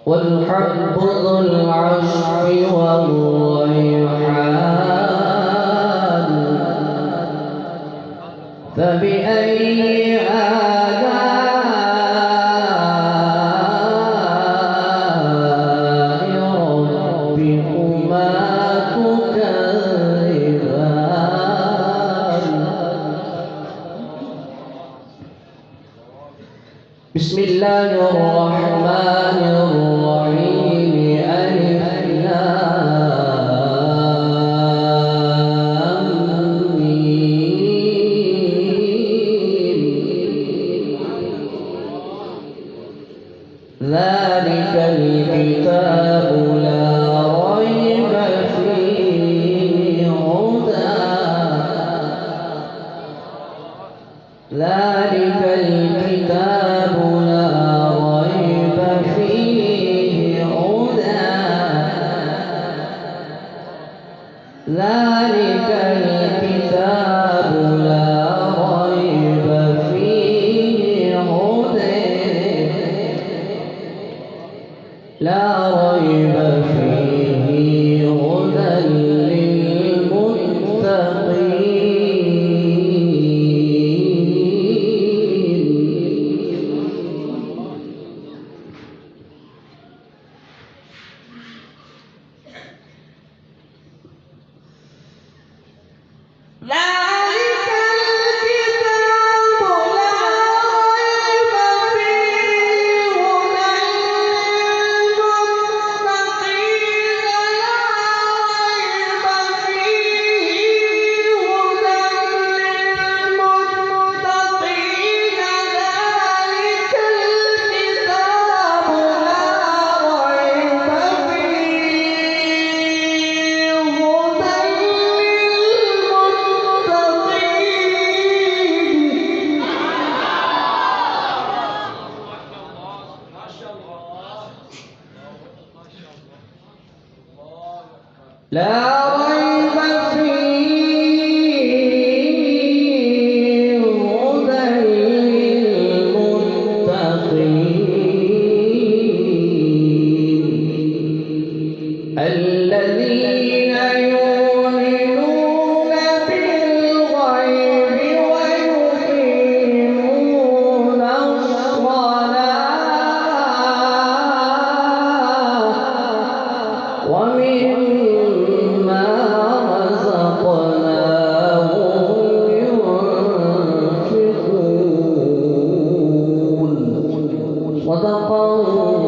والحب ذو العشر والريحان فبأي آلاء ربكما تكذبان. بسم الله الرحمن الرحيم. ألف لام ميم. ذلك الكتاب لا ريب فيه هدى. ذلك الكتاب لا ريب فيه هدى. ذلك الكتاب لا ريب فيه هدى. لا ريب فيه هدى لا ريب فيه هدى للمتقين الذين يؤمنون بالغيب ويقيمون الصلاة ومما رزقناهم ينفقون. صدق الله.